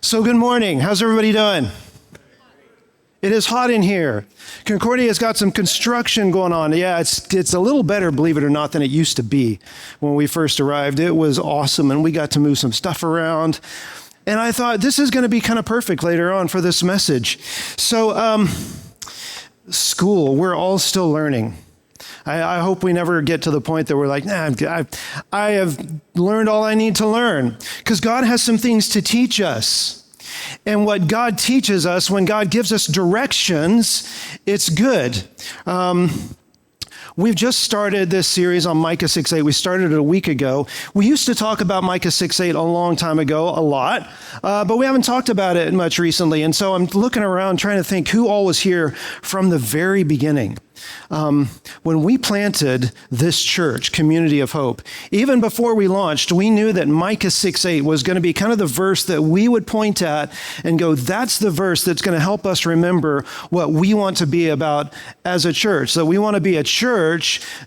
So good morning. How's everybody doing? It is hot in here. Concordia's got some construction going on. Yeah, it's a little better, believe it or not, than it used to be when we first arrived. It was awesome, and we got to move some stuff around. And I thought this is going to be kind of perfect later on for this message. So, school, we're all still learning. I hope we never get to the point that we're like, I have learned all I need to learn. Because God has some things to teach us. And what God teaches us, when God gives us directions, it's good. We've just started this series on Micah 6:8. We started it a week ago. We used to talk about Micah 6:8 a long time ago, a lot, but we haven't talked about it much recently. And so I'm looking around trying to think who all was here from the very beginning. When we planted this church, Community of Hope, even before we launched, we knew that Micah 6:8 was going to be kind of the verse that we would point at and go, that's the verse that's going to help us remember what we want to be about as a church. So we want to be a church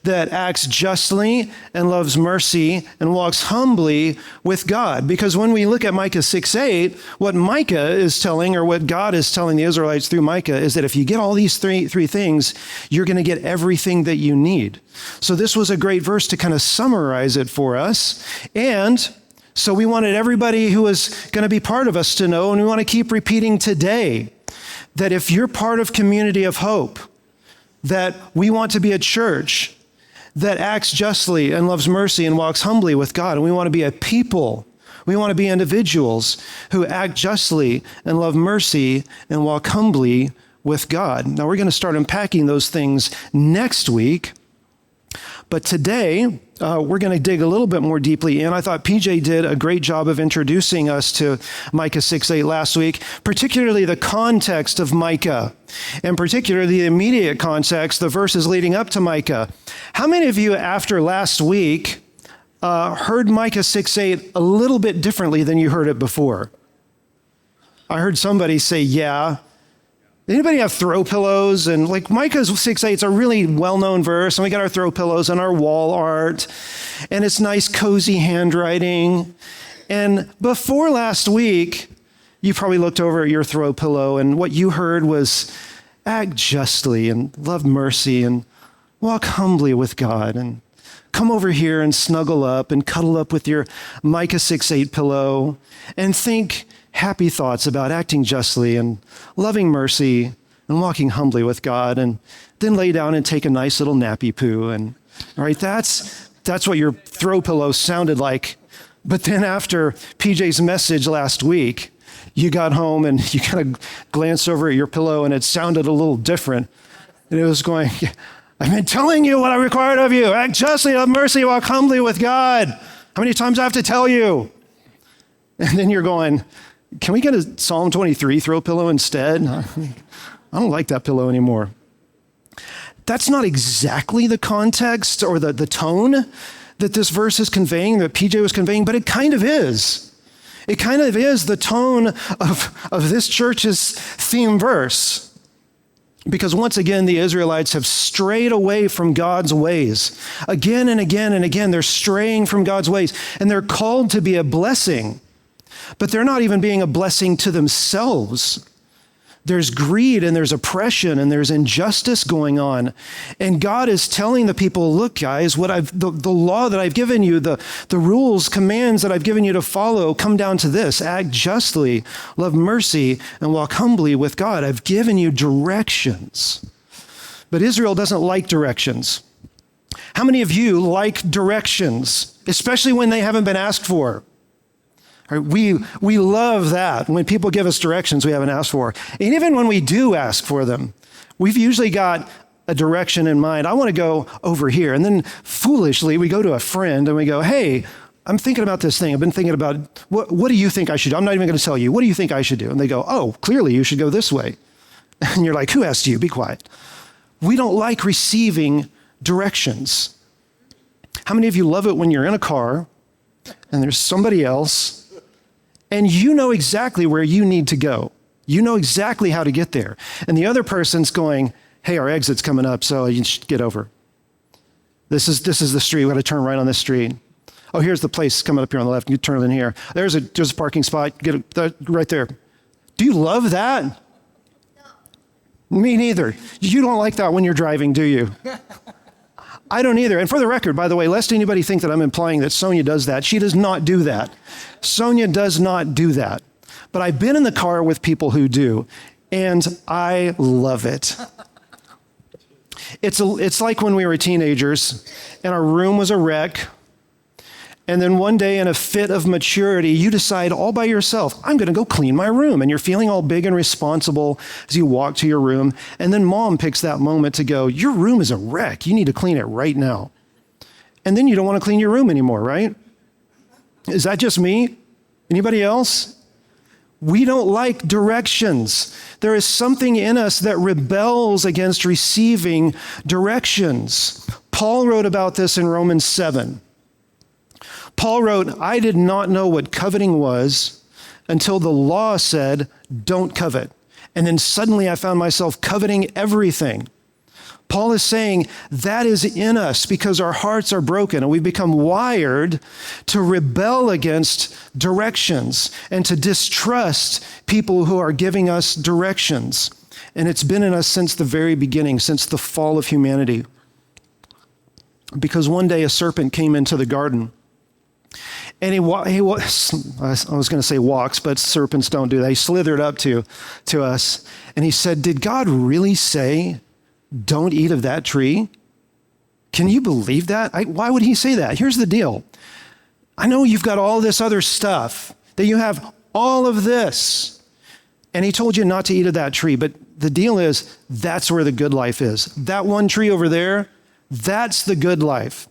that acts justly and loves mercy and walks humbly with God. Because when we look at Micah 6:8, what Micah is telling, or what God is telling the Israelites through Micah, is that if you get all these three things, you're going to get everything that you need. So this was a great verse to kind of summarize it for us. And so we wanted everybody who was going to be part of us to know, and we want to keep repeating today, that if you're part of Community of Hope, that we want to be a church that acts justly and loves mercy and walks humbly with God. And we want to be a people. We want to be individuals who act justly and love mercy and walk humbly with God. Now we're going to start unpacking those things next week. But today, we're going to dig a little bit more deeply in. I thought PJ did a great job of introducing us to Micah 6:8 last week, particularly the context of Micah, and particularly the immediate context, the verses leading up to Micah. How many of you, after last week, heard Micah 6:8 a little bit differently than you heard it before? I heard somebody say, yeah. Anybody have throw pillows? And like Micah 6:8 is a really well-known verse, and we got our throw pillows on our wall art, and it's nice, cozy handwriting. And before last week, you probably looked over at your throw pillow, and what you heard was act justly and love mercy and walk humbly with God, and come over here and snuggle up and cuddle up with your Micah 6:8 pillow and think happy thoughts about acting justly and loving mercy and walking humbly with God, and then lay down and take a nice little nappy poo. And all right, that's what your throw pillow sounded like. But then after PJ's message last week, you got home and you kind of glanced over at your pillow and it sounded a little different. And it was going, I've been telling you what I required of you. Act justly, have mercy, walk humbly with God. How many times do I have to tell you? And then you're going, can we get a Psalm 23 throw pillow instead? I don't like that pillow anymore. That's not exactly the context or the tone that this verse is conveying, that PJ was conveying, but it kind of is. It kind of is the tone of this church's theme verse. Because once again, the Israelites have strayed away from God's ways. Again and again and again, they're straying from God's ways, and they're called to be a blessing. But they're not even being a blessing to themselves. There's greed and there's oppression and there's injustice going on. And God is telling the people, look, guys, the law that I've given you, the rules, commands that I've given you to follow come down to this: act justly, love mercy, and walk humbly with God. I've given you directions. But Israel doesn't like directions. How many of you like directions, especially when they haven't been asked for? We love that when people give us directions we haven't asked for. And even when we do ask for them, we've usually got a direction in mind. I want to go over here. And then foolishly, we go to a friend and we go, hey, I'm thinking about this thing. I've been thinking about, what do you think I should do? I'm not even going to tell you. What do you think I should do? And they go, oh, clearly you should go this way. And you're like, who asked you? Be quiet. We don't like receiving directions. How many of you love it when you're in a car and there's somebody else and you know exactly where you need to go? You know exactly how to get there. And the other person's going, hey, our exit's coming up, so you should get over. This is the street. We got to turn right on this street. Oh, here's the place coming up here on the left. You turn in here. There's a parking spot. Get it right there. Do you love that? No. Me neither. You don't like that when you're driving, do you? I don't either. And for the record, by the way, lest anybody think that I'm implying that Sonia does that, she does not do that. Sonia does not do that. But I've been in the car with people who do, and I love it. It's like when we were teenagers, and our room was a wreck, and then one day in a fit of maturity, you decide all by yourself, I'm going to go clean my room. And you're feeling all big and responsible as you walk to your room. And then mom picks that moment to go, your room is a wreck. You need to clean it right now. And then you don't want to clean your room anymore, right? Is that just me? Anybody else? We don't like directions. There is something in us that rebels against receiving directions. Paul wrote about this in Romans 7. Paul wrote, I did not know what coveting was until the law said, don't covet. And then suddenly I found myself coveting everything. Paul is saying that is in us because our hearts are broken and we've become wired to rebel against directions and to distrust people who are giving us directions. And it's been in us since the very beginning, since the fall of humanity. Because one day a serpent came into the garden. And he I was going to say walks, but serpents don't do that. He slithered up to us, and he said, did God really say, don't eat of that tree? Can you believe that? Why would he say that? Here's the deal. I know you've got all this other stuff, that you have all of this, and he told you not to eat of that tree, but the deal is, that's where the good life is. That one tree over there, that's the good life.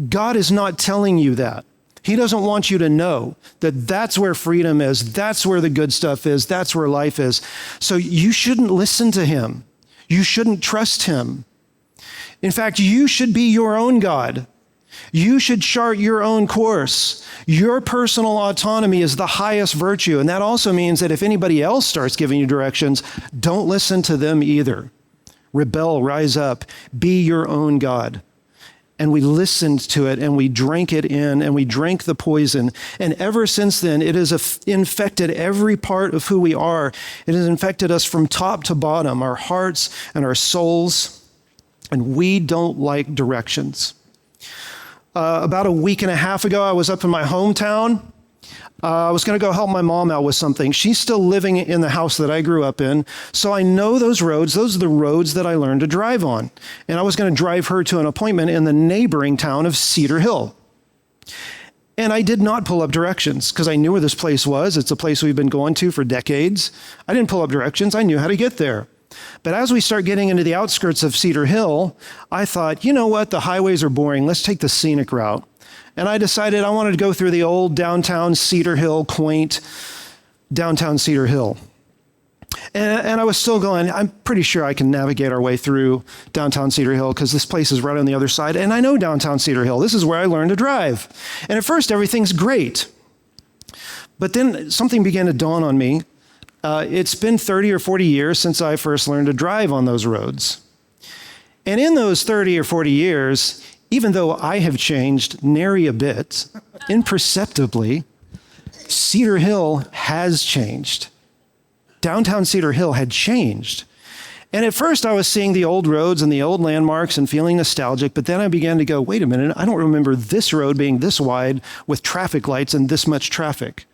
God is not telling you that. He doesn't want you to know that that's where freedom is, that's where the good stuff is, that's where life is. So you shouldn't listen to him. You shouldn't trust him. In fact, you should be your own God. You should chart your own course. Your personal autonomy is the highest virtue. And that also means that if anybody else starts giving you directions, don't listen to them either. Rebel, rise up, be your own God. And we listened to it and we drank it in and we drank the poison. And ever since then, it has infected every part of who we are. It has infected us from top to bottom, our hearts and our souls. And we don't like directions. About a week and a half ago, I was up in my hometown. I was going to go help my mom out with something. She's still living in the house that I grew up in. So I know those roads. Those are the roads that I learned to drive on. And I was going to drive her to an appointment in the neighboring town of Cedar Hill. And I did not pull up directions because I knew where this place was. It's a place we've been going to for decades. I didn't pull up directions. I knew how to get there. But as we start getting into the outskirts of Cedar Hill, I thought, you know what? The highways are boring. Let's take the scenic route. And I decided I wanted to go through the old downtown Cedar Hill, quaint downtown Cedar Hill. And I was still going, I'm pretty sure I can navigate our way through downtown Cedar Hill because this place is right on the other side. And I know downtown Cedar Hill. This is where I learned to drive. And at first, everything's great. But then something began to dawn on me. It's been 30 or 40 years since I first learned to drive on those roads. And in those 30 or 40 years, even though I have changed nary a bit, imperceptibly, Cedar Hill has changed. Downtown Cedar Hill had changed. And at first I was seeing the old roads and the old landmarks and feeling nostalgic, but then I began to go, wait a minute, I don't remember this road being this wide with traffic lights and this much traffic.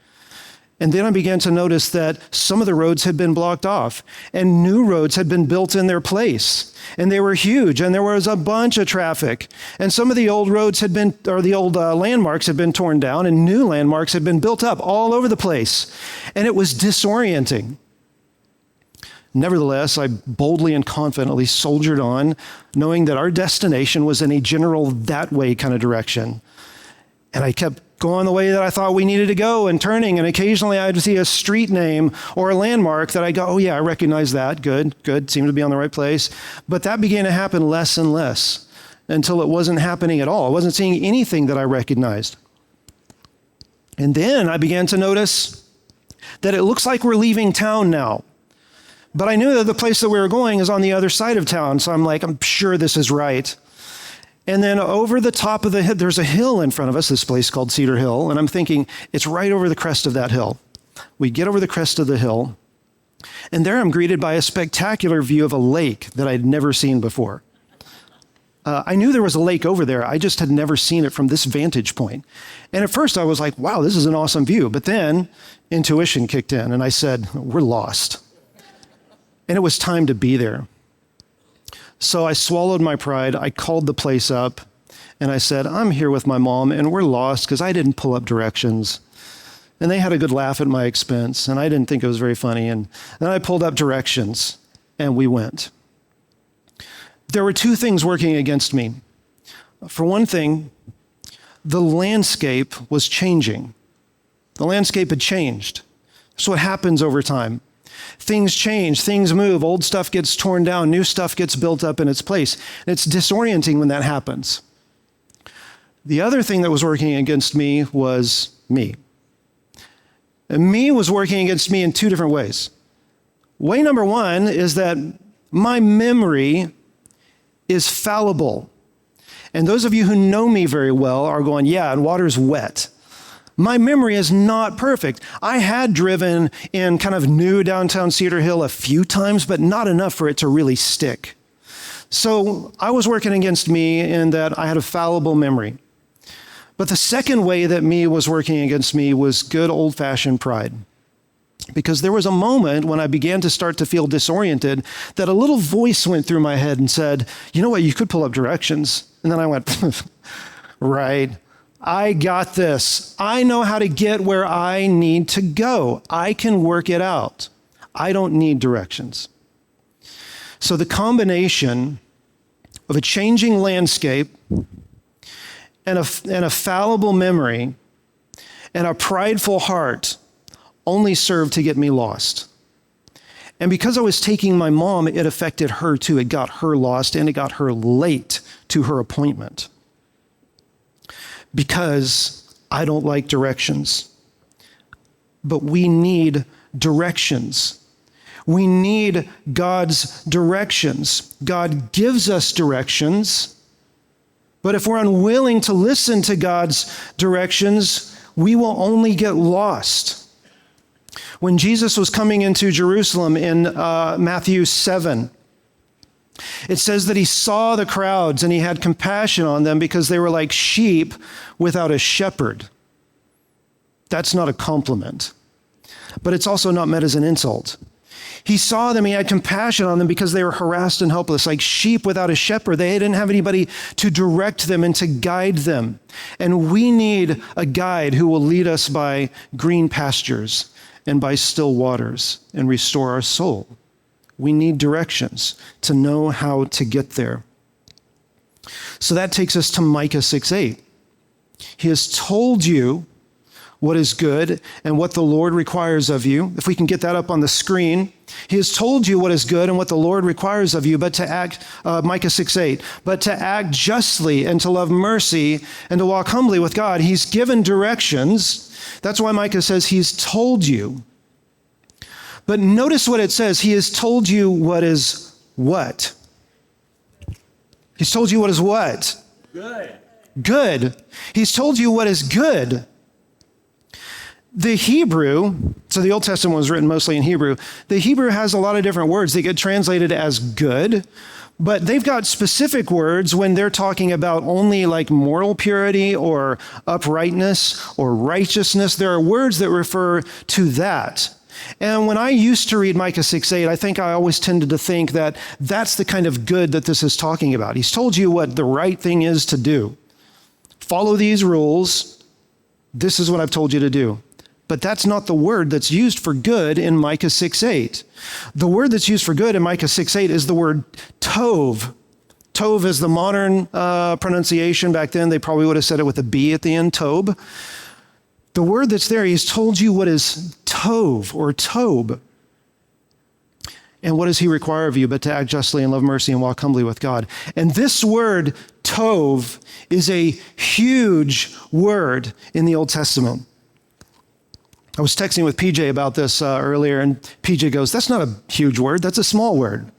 And then I began to notice that some of the roads had been blocked off and new roads had been built in their place. And they were huge and there was a bunch of traffic. And some of the old roads had been, or the old landmarks had been torn down and new landmarks had been built up all over the place. And it was disorienting. Nevertheless, I boldly and confidently soldiered on, knowing that our destination was in a general that way kind of direction. And I kept going the way that I thought we needed to go and turning, and occasionally I'd see a street name or a landmark that I go, oh yeah, I recognize that, good, seemed to be on the right place. But that began to happen less and less until it wasn't happening at all. I wasn't seeing anything that I recognized. And then I began to notice that it looks like we're leaving town now. But I knew that the place that we were going is on the other side of town, so I'm like, I'm sure this is right. And then over the top of the hill, there's a hill in front of us, this place called Cedar Hill. And I'm thinking, it's right over the crest of that hill. We get over the crest of the hill, and there I'm greeted by a spectacular view of a lake that I'd never seen before. I knew there was a lake over there. I just had never seen it from this vantage point. And at first I was like, wow, this is an awesome view. But then intuition kicked in, and I said, we're lost. And it was time to be there. So I swallowed my pride. I called the place up, and I said, I'm here with my mom, and we're lost because I didn't pull up directions. And they had a good laugh at my expense, and I didn't think it was very funny. And then I pulled up directions, and we went. There were two things working against me. For one thing, the landscape was changing. The landscape had changed. That's what happens over time. Things change, things move, old stuff gets torn down, new stuff gets built up in its place. And it's disorienting when that happens. The other thing that was working against me was me. And me was working against me in two different ways. Way number one is that my memory is fallible. And those of you who know me very well are going, yeah, and water's wet. My memory is not perfect. I had driven in kind of new downtown Cedar Hill a few times, but not enough for it to really stick. So I was working against me in that I had a fallible memory. But the second way that me was working against me was good old-fashioned pride. Because there was a moment when I began to start to feel disoriented that a little voice went through my head and said, you know what, you could pull up directions. And then I went, right. I got this. I know how to get where I need to go. I can work it out. I don't need directions. So the combination of a changing landscape and a fallible memory and a prideful heart only served to get me lost. And because I was taking my mom, it affected her too. It got her lost and it got her late to her appointment. Because I don't like directions. But we need directions. We need God's directions. God gives us directions, but if we're unwilling to listen to God's directions, we will only get lost. When Jesus was coming into Jerusalem in Matthew 7, it says that he saw the crowds and he had compassion on them because they were like sheep without a shepherd. That's not a compliment, but it's also not meant as an insult. He saw them, he had compassion on them because they were harassed and helpless, like sheep without a shepherd. They didn't have anybody to direct them and to guide them. And we need a guide who will lead us by green pastures and by still waters and restore our soul. We need directions to know how to get there. So that takes us to Micah 6:8. He has told you what is good and what the Lord requires of you. If we can get that up on the screen. He has told you what is good and what the Lord requires of you, but to act, Micah 6:8, but to act justly and to love mercy and to walk humbly with God. He's given directions. That's why Micah says he's told you. But notice what it says. He has told you what is what? He's told you what is what? Good. Good. He's told you what is good. The Hebrew, so the Old Testament was written mostly in Hebrew. The Hebrew has a lot of different words. They get translated as good, but they've got specific words when they're talking about only like moral purity or uprightness or righteousness. There are words that refer to that. And when I used to read Micah 6:8, I think I always tended to think that that's the kind of good that this is talking about. He's told you what the right thing is to do. Follow these rules. This is what I've told you to do. But that's not the word that's used for good in Micah 6:8. The word that's used for good in Micah 6:8 is the word tov. Tov is the modern pronunciation. Back then, they probably would have said it with a B at the end, tob. The word that's there, he's told you what is tov or tob. And what does he require of you but to act justly and love mercy and walk humbly with God? And this word, tov, is a huge word in the Old Testament. I was texting with PJ about this earlier, and PJ goes, that's not a huge word, that's a small word.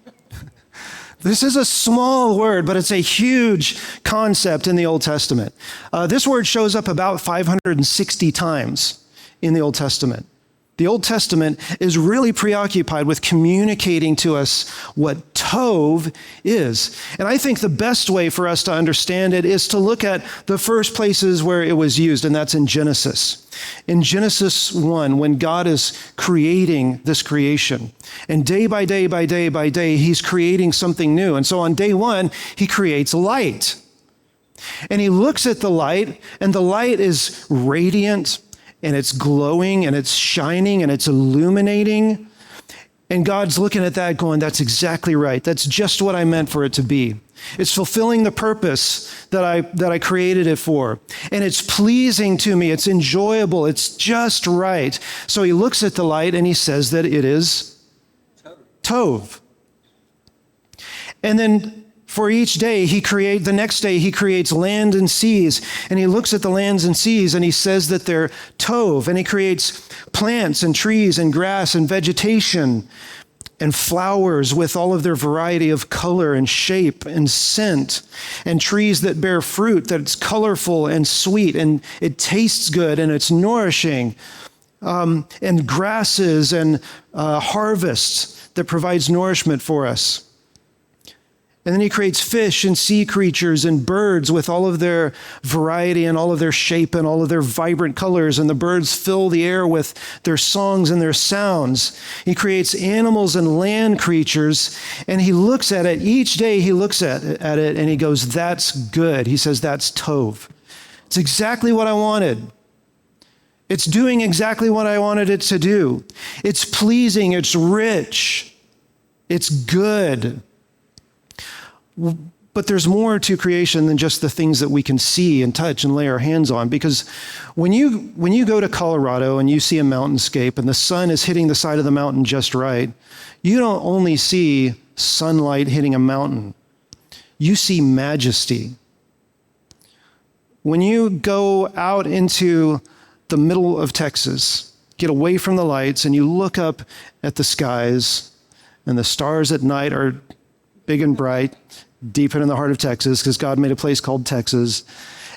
This is a small word, but it's a huge concept in the Old Testament. This word shows up about 560 times in the Old Testament. The Old Testament is really preoccupied with communicating to us what tov is. And I think the best way for us to understand it is to look at the first places where it was used, and that's in Genesis. In Genesis 1, when God is creating this creation, and day by day by day by day, he's creating something new. And so on day 1, he creates light. And he looks at the light, and the light is radiant, and it's glowing, and it's shining, and it's illuminating. And God's looking at that going, that's exactly right. That's just what I meant for it to be. It's fulfilling the purpose that I created it for. And it's pleasing to me. It's enjoyable. It's just right. So he looks at the light and he says that it is tov. And then for each day, the next day, he creates land and seas, and he looks at the lands and seas, and he says that they're tov, and he creates plants and trees and grass and vegetation and flowers with all of their variety of color and shape and scent, and trees that bear fruit that's colorful and sweet, and it tastes good and it's nourishing, and grasses and harvests that provides nourishment for us. And then he creates fish and sea creatures and birds with all of their variety and all of their shape and all of their vibrant colors. And the birds fill the air with their songs and their sounds. He creates animals and land creatures. And he looks at it. Each day he looks at it and he goes, that's good. He says, that's tov. It's exactly what I wanted. It's doing exactly what I wanted it to do. It's pleasing. It's rich. It's good. But there's more to creation than just the things that we can see and touch and lay our hands on. Because when you go to Colorado and you see a mountainscape and the sun is hitting the side of the mountain just right, you don't only see sunlight hitting a mountain. You see majesty. When you go out into the middle of Texas, get away from the lights, and you look up at the skies, and the stars at night are big and bright, deep in the heart of Texas, because God made a place called Texas.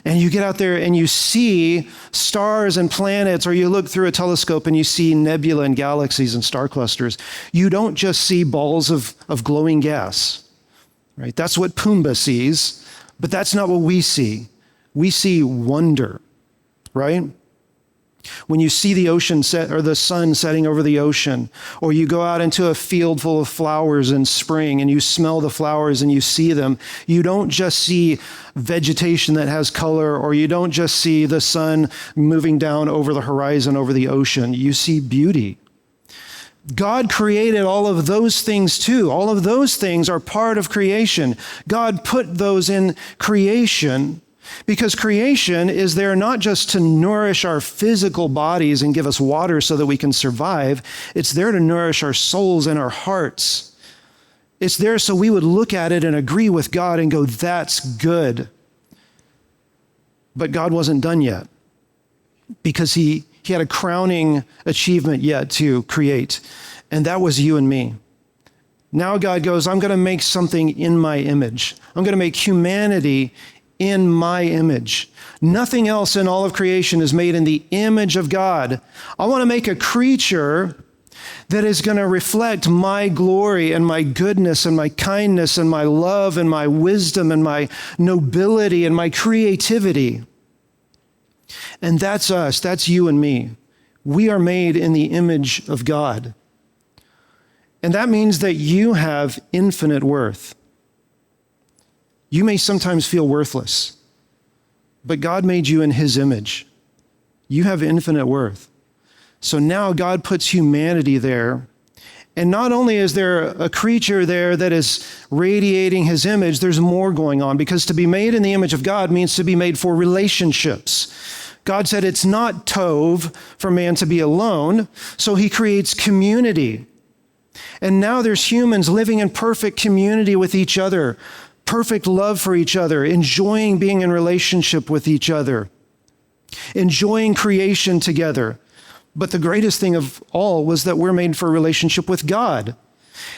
And you get out there and you see stars and planets, or you look through a telescope and you see nebula and galaxies and star clusters. You don't just see balls of glowing gas, right? That's what Pumbaa sees, but that's not what we see. We see wonder, right? When you see the ocean set or the sun setting over the ocean, or you go out into a field full of flowers in spring and you smell the flowers and you see them, you don't just see vegetation that has color, or you don't just see the sun moving down over the horizon over the ocean. You see beauty. God created all of those things too. All of those things are part of creation. God put those in creation, because creation is there not just to nourish our physical bodies and give us water so that we can survive. It's there to nourish our souls and our hearts. It's there so we would look at it and agree with God and go, that's good. But God wasn't done yet, because he had a crowning achievement yet to create, and that was you and me. Now God goes, I'm going to make something in my image. I'm going to make humanity in my image. Nothing else in all of creation is made in the image of God. I want to make a creature that is going to reflect my glory and my goodness and my kindness and my love and my wisdom and my nobility and my creativity. And that's us. That's you and me. We are made in the image of God. And that means that you have infinite worth. You may sometimes feel worthless, but God made you in his image. You have infinite worth. So now God puts humanity there. And not only is there a creature there that is radiating his image, there's more going on, because to be made in the image of God means to be made for relationships. God said it's not tov for man to be alone, so he creates community. And now there's humans living in perfect community with each other, perfect love for each other, enjoying being in relationship with each other, enjoying creation together. But the greatest thing of all was that we're made for a relationship with God.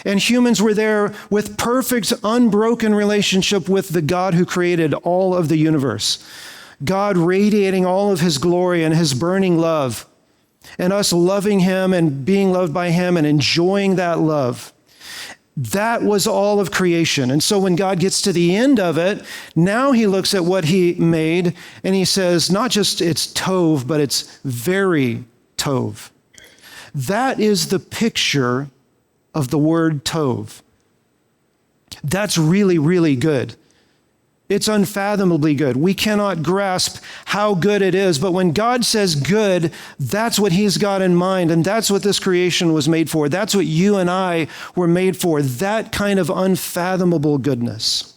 And humans were there with perfect, unbroken relationship with the God who created all of the universe. God radiating all of his glory and his burning love, and us loving him and being loved by him and enjoying that love. That was all of creation. And so when God gets to the end of it, now he looks at what he made and he says, not just it's tov, but it's very tov. That is the picture of the word tov. That's really, really good. It's unfathomably good. We cannot grasp how good it is, but when God says good, that's what he's got in mind, and that's what this creation was made for. That's what you and I were made for, that kind of unfathomable goodness.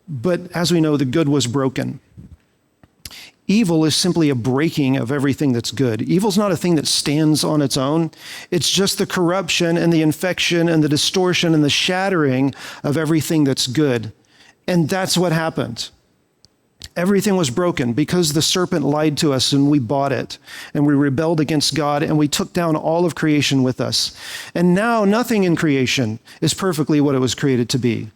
But as we know, the good was broken. Evil is simply a breaking of everything that's good. Evil's not a thing that stands on its own. It's just the corruption and the infection and the distortion and the shattering of everything that's good. And that's what happened. Everything was broken because the serpent lied to us and we bought it. And we rebelled against God and we took down all of creation with us. And now nothing in creation is perfectly what it was created to be.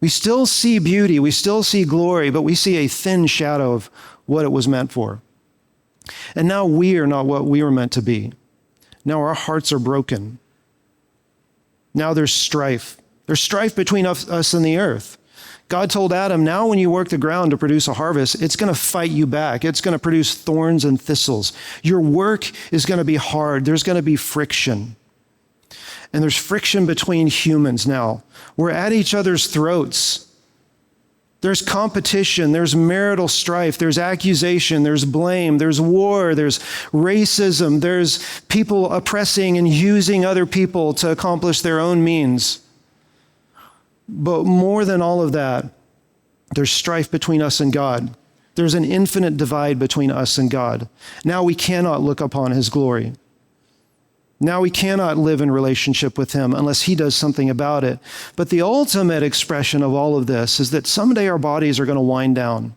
We still see beauty, we still see glory, but we see a thin shadow of what it was meant for. And now we are not what we were meant to be. Now our hearts are broken. Now there's strife. There's strife between us and the earth. God told Adam, now when you work the ground to produce a harvest, it's going to fight you back. It's going to produce thorns and thistles. Your work is going to be hard. There's going to be friction. And there's friction between humans now. We're at each other's throats. There's competition, there's marital strife, there's accusation, there's blame, there's war, there's racism, there's people oppressing and using other people to accomplish their own means. But more than all of that, there's strife between us and God. There's an infinite divide between us and God. Now we cannot look upon his glory. Now we cannot live in relationship with him unless he does something about it. But the ultimate expression of all of this is that someday our bodies are going to wind down.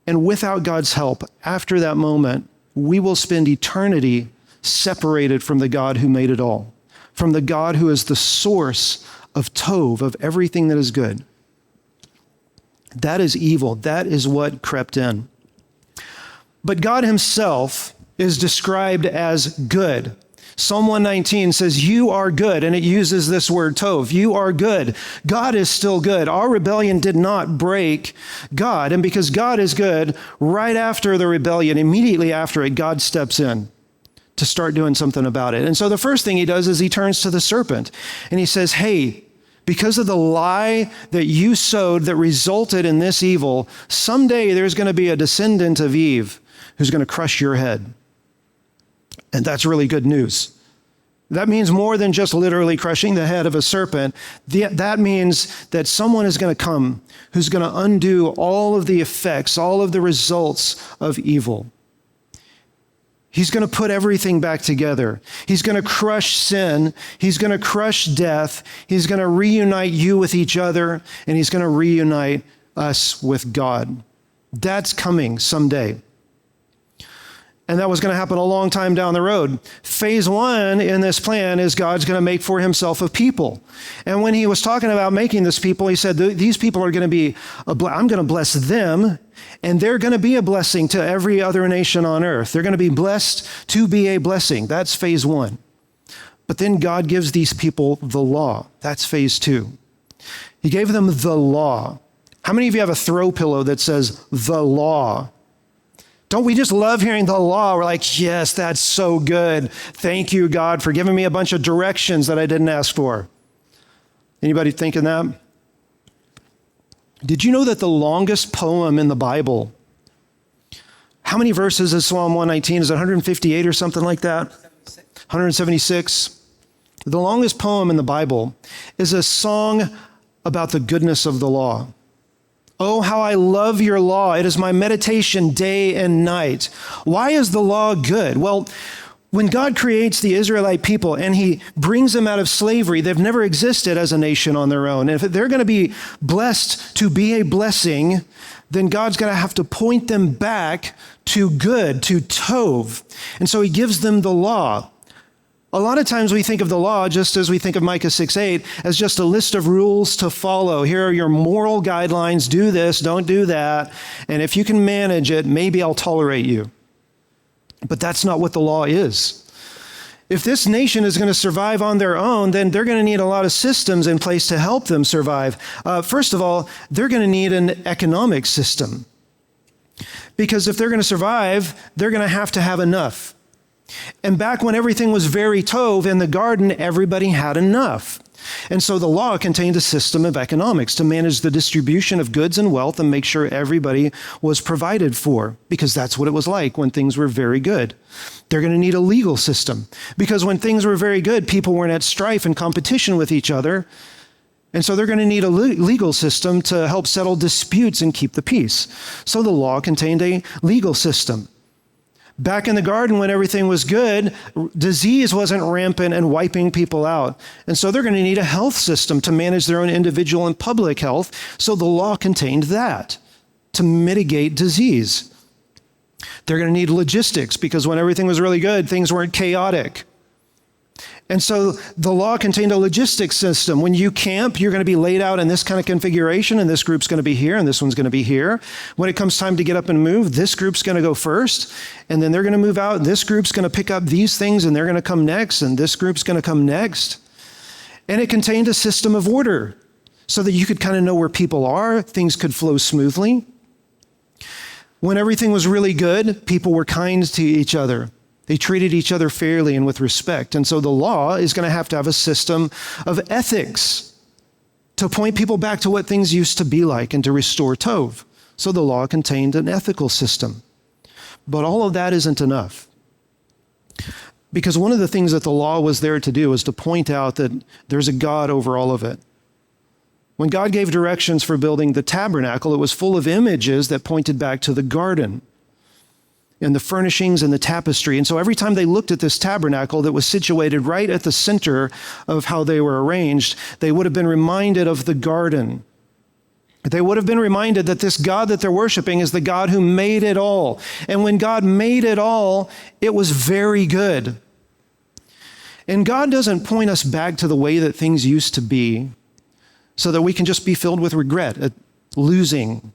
And without God's help, after that moment, we will spend eternity separated from the God who made it all, from the God who is the source of tov, of everything that is good. That is evil. That is what crept in. But God himself is described as good. Psalm 119 says, you are good, and it uses this word tov. You are good. God is still good. Our rebellion did not break God, and because God is good, right after the rebellion, immediately after it, God steps in to start doing something about it. And so the first thing he does is he turns to the serpent, and he says, hey, because of the lie that you sowed that resulted in this evil, someday there's going to be a descendant of Eve who's going to crush your head. And that's really good news. That means more than just literally crushing the head of a serpent. That means that someone is going to come who's going to undo all of the effects, all of the results of evil. He's going to put everything back together. He's going to crush sin. He's going to crush death. He's going to reunite you with each other, and he's going to reunite us with God. That's coming someday. And that was going to happen a long time down the road. Phase one in this plan is God's going to make for himself a people. And when he was talking about making this people, he said, these people are going to be, I'm going to bless them, and they're going to be a blessing to every other nation on earth. They're going to be blessed to be a blessing. That's phase one. But then God gives these people the law. That's phase two. He gave them the law. How many of you have a throw pillow that says the law? Don't we just love hearing the law? We're like, yes, that's so good. Thank you, God, for giving me a bunch of directions that I didn't ask for. Anybody thinking that? Did you know that the longest poem in the Bible, how many verses is Psalm 119? Is it 158 or something like that? 176. The longest poem in the Bible is a song about the goodness of the law. Oh, how I love your law. It is my meditation day and night. Why is the law good? Well, when God creates the Israelite people and he brings them out of slavery, they've never existed as a nation on their own. And if they're going to be blessed to be a blessing, then God's going to have to point them back to good, to tov. And so he gives them the law. A lot of times we think of the law, just as we think of Micah 6:8, as just a list of rules to follow. Here are your moral guidelines. Do this, don't do that. And if you can manage it, maybe I'll tolerate you. But that's not what the law is. If this nation is going to survive on their own, then they're going to need a lot of systems in place to help them survive. First of all, they're going to need an economic system. Because if they're going to survive, they're going to have enough. And back when everything was very tov in the garden, everybody had enough. And so the law contained a system of economics to manage the distribution of goods and wealth and make sure everybody was provided for, because that's what it was like when things were very good. They're going to need a legal system, because when things were very good, people weren't at strife and competition with each other. And so they're going to need a legal system to help settle disputes and keep the peace. So the law contained a legal system. Back in the garden, when everything was good, disease wasn't rampant and wiping people out. And so they're going to need a health system to manage their own individual and public health. So the law contained that to mitigate disease. They're going to need logistics, because when everything was really good, things weren't chaotic. And so the law contained a logistics system. When you camp, you're going to be laid out in this kind of configuration, and this group's going to be here, and this one's going to be here. When it comes time to get up and move, this group's going to go first, and then they're going to move out. This group's going to pick up these things, and they're going to come next, and this group's going to come next. And it contained a system of order so that you could kind of know where people are, things could flow smoothly. When everything was really good, people were kind to each other. They treated each other fairly and with respect. And so the law is going to have a system of ethics to point people back to what things used to be like and to restore tov. So the law contained an ethical system. But all of that isn't enough. Because one of the things that the law was there to do was to point out that there's a God over all of it. When God gave directions for building the tabernacle, it was full of images that pointed back to the garden and the furnishings and the tapestry. And so every time they looked at this tabernacle that was situated right at the center of how they were arranged, they would have been reminded of the garden. They would have been reminded that this God that they're worshiping is the God who made it all. And when God made it all, it was very good. And God doesn't point us back to the way that things used to be so that we can just be filled with regret at losing,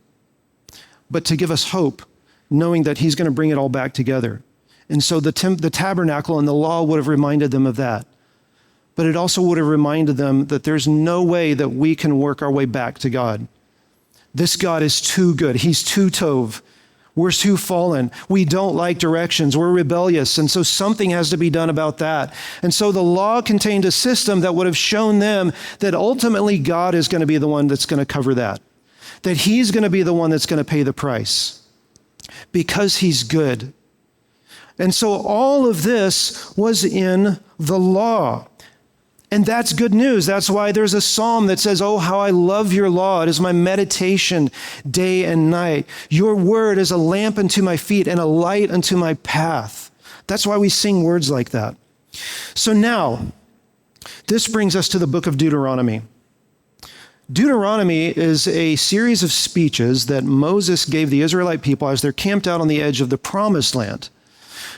but to give us hope, knowing that he's going to bring it all back together. And so the tabernacle and the law would have reminded them of that. But it also would have reminded them that there's no way that we can work our way back to God. This God is too good. He's too tov. We're too fallen. We don't like directions. We're rebellious. And so something has to be done about that. And so the law contained a system that would have shown them that ultimately God is going to be the one that's going to cover that. That he's going to be the one that's going to pay the price. Because he's good. And so all of this was in the law. And that's good news. That's why there's a psalm that says, "Oh, how I love your law. It is my meditation day and night. Your word is a lamp unto my feet and a light unto my path." That's why we sing words like that. So now, this brings us to the book of Deuteronomy. Deuteronomy is a series of speeches that Moses gave the Israelite people as they're camped out on the edge of the promised land.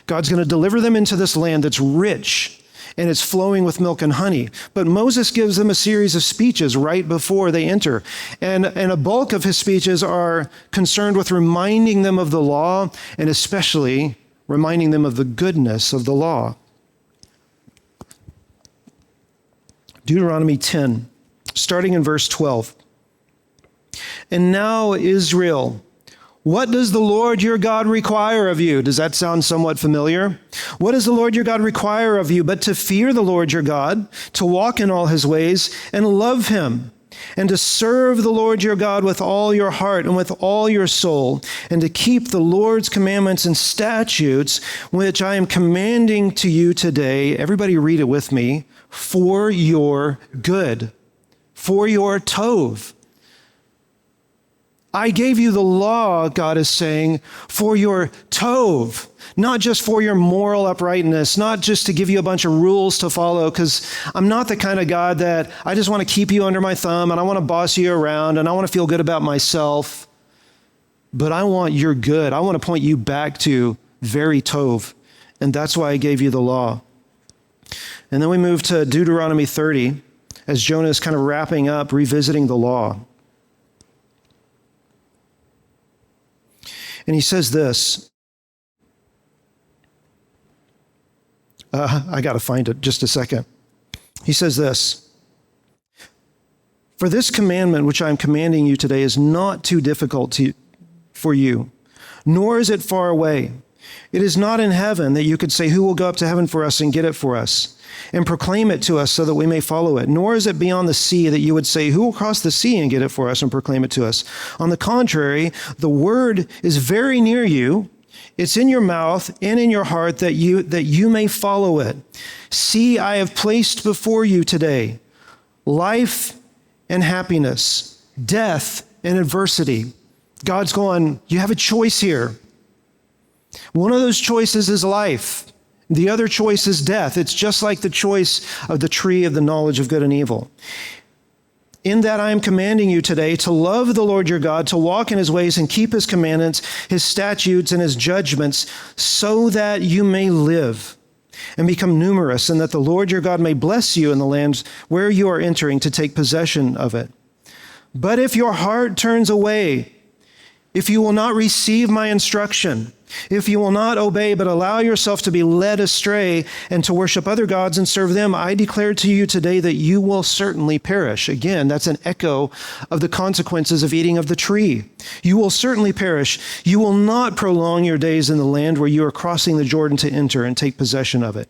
God's going to deliver them into this land that's rich and it's flowing with milk and honey. But Moses gives them a series of speeches right before they enter. And a bulk of his speeches are concerned with reminding them of the law and especially reminding them of the goodness of the law. Deuteronomy 10. Starting in verse 12. "And now, Israel, what does the Lord your God require of you?" Does that sound somewhat familiar? "What does the Lord your God require of you but to fear the Lord your God, to walk in all his ways and love him, and to serve the Lord your God with all your heart and with all your soul, and to keep the Lord's commandments and statutes, which I am commanding to you today." Everybody read it with me. "For your good." For your tov. I gave you the law, God is saying, for your tov, not just for your moral uprightness, not just to give you a bunch of rules to follow, because I'm not the kind of God that I just want to keep you under my thumb and I want to boss you around and I want to feel good about myself, but I want your good. I want to point you back to very tov, and that's why I gave you the law. And then we move to Deuteronomy 30 as Jonah is kind of wrapping up, revisiting the law. And he says this. I got to find it just a second. He says this. For this commandment which I am commanding you today is not too difficult for you, nor is it far away. It is not in heaven that you could say, who will go up to heaven for us and get it for us and proclaim it to us so that we may follow it? Nor is it beyond the sea that you would say, who will cross the sea and get it for us and proclaim it to us? On the contrary, the word is very near you. It's in your mouth and in your heart that you may follow it. See, I have placed before you today life and happiness, death and adversity. God's going, you have a choice here. One of those choices is life. The other choice is death. It's just like the choice of the tree of the knowledge of good and evil. In that I am commanding you today to love the Lord your God, to walk in his ways and keep his commandments, his statutes, and his judgments, so that you may live and become numerous, and that the Lord your God may bless you in the land where you are entering to take possession of it. But if your heart turns away, if you will not receive my instruction, if you will not obey, but allow yourself to be led astray and to worship other gods and serve them, I declare to you today that you will certainly perish. Again, that's an echo of the consequences of eating of the tree. You will certainly perish. You will not prolong your days in the land where you are crossing the Jordan to enter and take possession of it.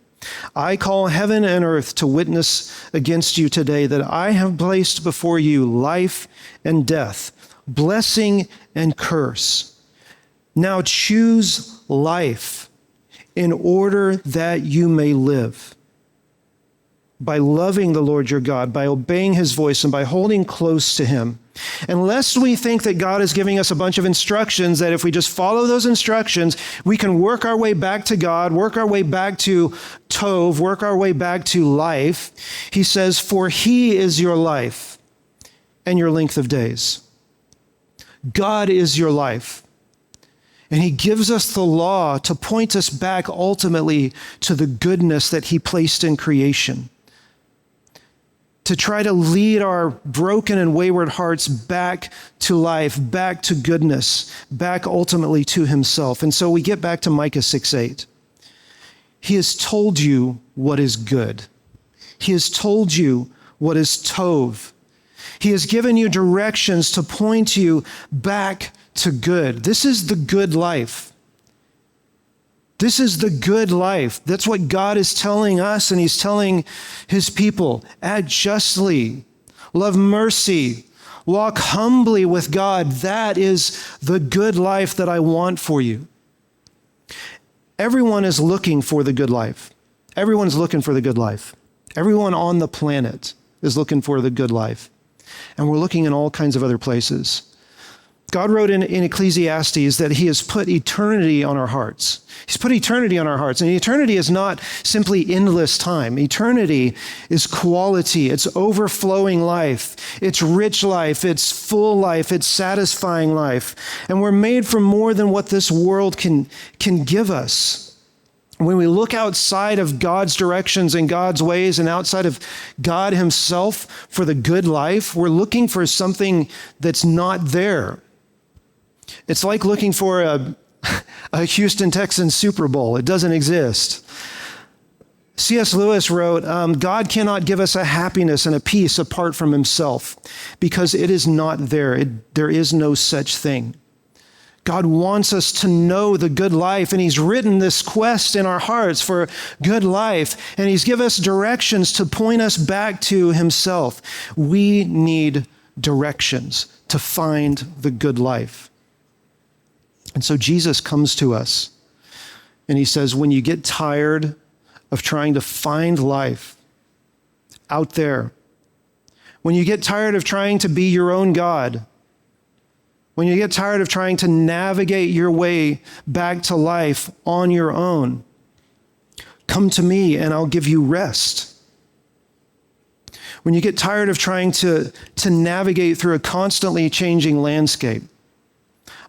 I call heaven and earth to witness against you today that I have placed before you life and death, blessing and curse. Now choose life in order that you may live, by loving the Lord your God, by obeying his voice, and by holding close to him. Unless we think that God is giving us a bunch of instructions, that if we just follow those instructions, we can work our way back to God, work our way back to Tov, work our way back to life. He says, for he is your life and your length of days. God is your life. And he gives us the law to point us back ultimately to the goodness that he placed in creation, to try to lead our broken and wayward hearts back to life, back to goodness, back ultimately to himself. And so we get back to Micah 6:8. He has told you what is good. He has told you what is Tov. He has given you directions to point you back to good. This is the good life. This is the good life. That's what God is telling us, and he's telling his people. Act justly, love mercy, walk humbly with God. That is the good life that I want for you. Everyone is looking for the good life. Everyone's looking for the good life. Everyone on the planet is looking for the good life. And we're looking in all kinds of other places. God wrote in Ecclesiastes that he has put eternity on our hearts. He's put eternity on our hearts. And eternity is not simply endless time. Eternity is quality. It's overflowing life. It's rich life. It's full life. It's satisfying life. And we're made for more than what this world can give us. When we look outside of God's directions and God's ways and outside of God himself for the good life, we're looking for something that's not there. It's like looking for a Houston Texans Super Bowl. It doesn't exist. C.S. Lewis wrote, God cannot give us a happiness and a peace apart from himself because it is not there. There is no such thing. God wants us to know the good life, and he's written this quest in our hearts for good life, and he's given us directions to point us back to himself. We need directions to find the good life. And so Jesus comes to us, and he says, when you get tired of trying to find life out there, when you get tired of trying to be your own God, when you get tired of trying to navigate your way back to life on your own, come to me and I'll give you rest. When you get tired of trying to navigate through a constantly changing landscape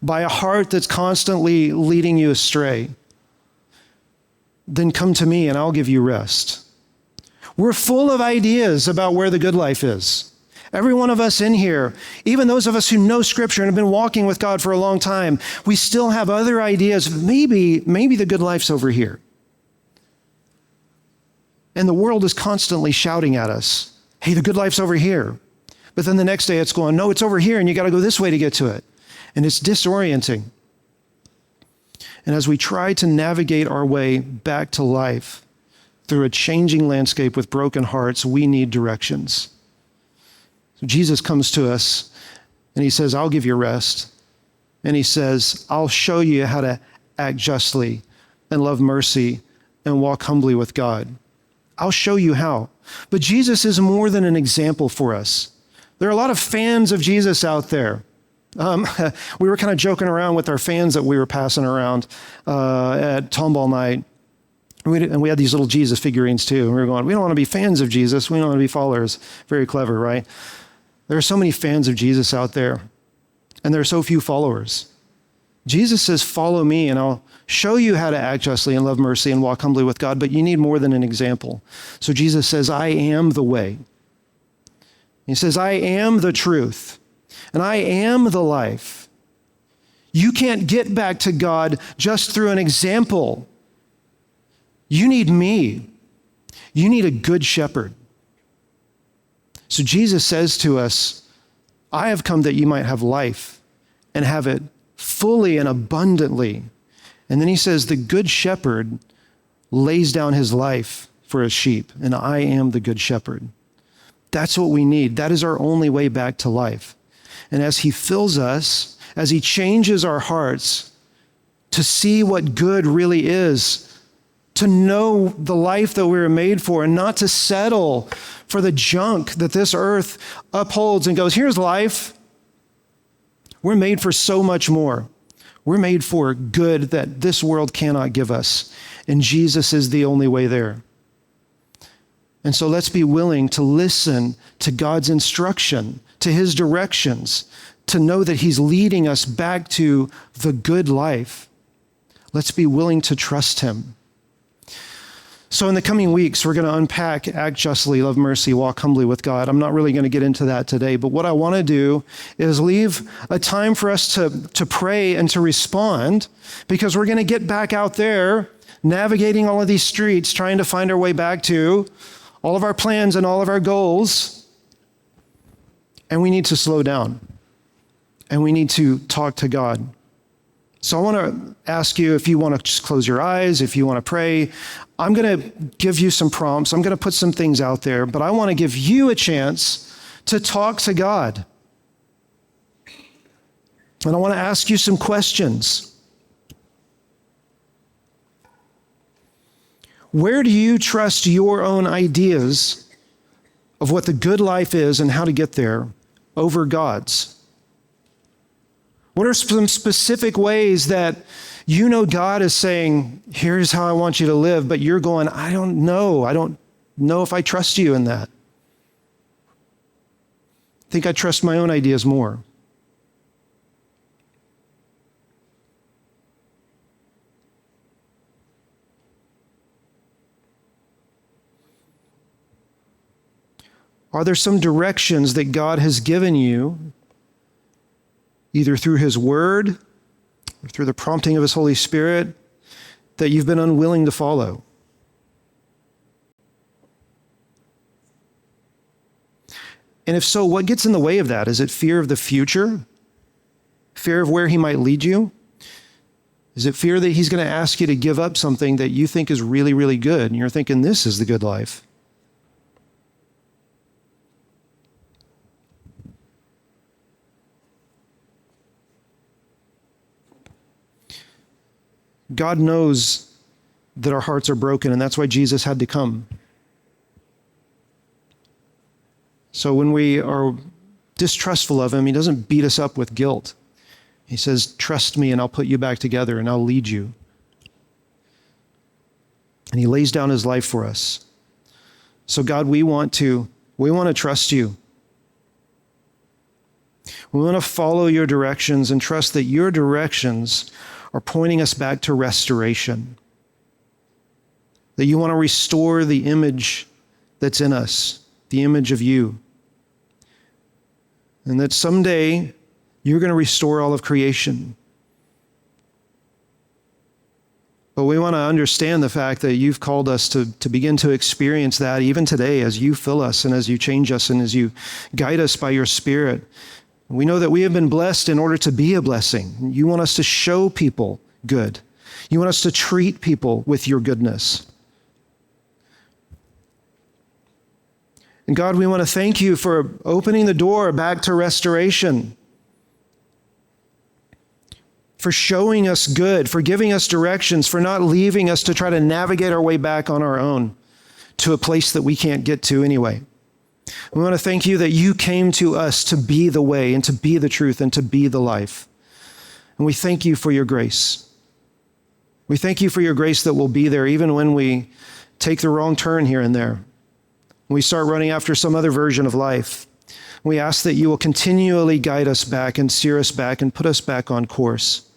by a heart that's constantly leading you astray, then come to me and I'll give you rest. We're full of ideas about where the good life is. Every one of us in here, even those of us who know Scripture and have been walking with God for a long time, we still have other ideas. Maybe the good life's over here. And the world is constantly shouting at us, hey, the good life's over here. But then the next day it's going, no, it's over here and you got to go this way to get to it. And it's disorienting. And as we try to navigate our way back to life through a changing landscape with broken hearts, we need directions. So Jesus comes to us and he says, I'll give you rest. And he says, I'll show you how to act justly and love mercy and walk humbly with God. I'll show you how. But Jesus is more than an example for us. There are a lot of fans of Jesus out there. We were kind of joking around with our fans that we were passing around at Tomball night. And we had these little Jesus figurines too. And we were going, we don't want to be fans of Jesus. We don't want to be followers. Very clever, right? There are so many fans of Jesus out there. And there are so few followers. Jesus says, follow me and I'll show you how to act justly and love mercy and walk humbly with God. But you need more than an example. So Jesus says, I am the way. He says, I am the truth. And I am the life. You can't get back to God just through an example. You need me. You need a good shepherd. So Jesus says to us, I have come that you might have life and have it fully and abundantly. And then he says, the good shepherd lays down his life for his sheep, and I am the good shepherd. That's what we need. That is our only way back to life. And as he fills us, as he changes our hearts to see what good really is, to know the life that we were made for and not to settle for the junk that this earth upholds and goes, here's life. We're made for so much more. We're made for good that this world cannot give us. And Jesus is the only way there. And so let's be willing to listen to God's instruction, to his directions, to know that he's leading us back to the good life. Let's be willing to trust him. So in the coming weeks, we're going to unpack act justly, love mercy, walk humbly with God. I'm not really going to get into that today, but what I want to do is leave a time for us to pray and to respond, because we're going to get back out there navigating all of these streets, trying to find our way back to all of our plans and all of our goals. And we need to slow down. And we need to talk to God. So I want to ask you if you want to just close your eyes, if you want to pray. I'm going to give you some prompts. I'm going to put some things out there, but I want to give you a chance to talk to God. And I want to ask you some questions. Where do you trust your own ideas of what the good life is and how to get there over God's? What are some specific ways that you know God is saying, here's how I want you to live, but you're going, I don't know. I don't know if I trust you in that. I think I trust my own ideas more. Are there some directions that God has given you, either through his word or through the prompting of his Holy Spirit, that you've been unwilling to follow? And if so, what gets in the way of that? Is it fear of the future? Fear of where he might lead you? Is it fear that he's going to ask you to give up something that you think is really, really good, and you're thinking this is the good life? God knows that our hearts are broken, and that's why Jesus had to come. So when we are distrustful of him, he doesn't beat us up with guilt. He says, trust me and I'll put you back together and I'll lead you. And he lays down his life for us. So God, we want to trust you. We want to follow your directions and trust that your directions are pointing us back to restoration. That you want to restore the image that's in us, the image of you. And that someday you're going to restore all of creation. But we want to understand the fact that you've called us to begin to experience that even today as you fill us and as you change us and as you guide us by your Spirit. We know that we have been blessed in order to be a blessing. You want us to show people good. You want us to treat people with your goodness. And God, we want to thank you for opening the door back to restoration, for showing us good, for giving us directions, for not leaving us to try to navigate our way back on our own to a place that we can't get to anyway. We want to thank you that you came to us to be the way and to be the truth and to be the life. And we thank you for your grace. We thank you for your grace that will be there even when we take the wrong turn here and there. We start running after some other version of life. We ask that you will continually guide us back and steer us back and put us back on course.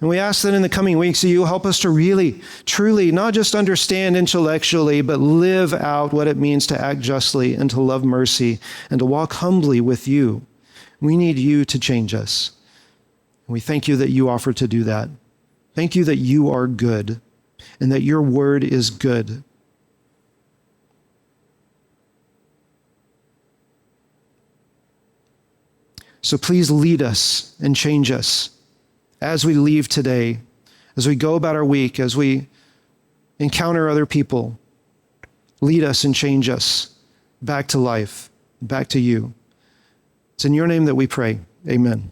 And we ask that in the coming weeks that you will help us to really, truly, not just understand intellectually, but live out what it means to act justly and to love mercy and to walk humbly with you. We need you to change us. And we thank you that you offer to do that. Thank you that you are good and that your word is good. So please lead us and change us as we leave today, as we go about our week, as we encounter other people. Lead us and change us back to life, back to you. It's in your name that we pray. Amen.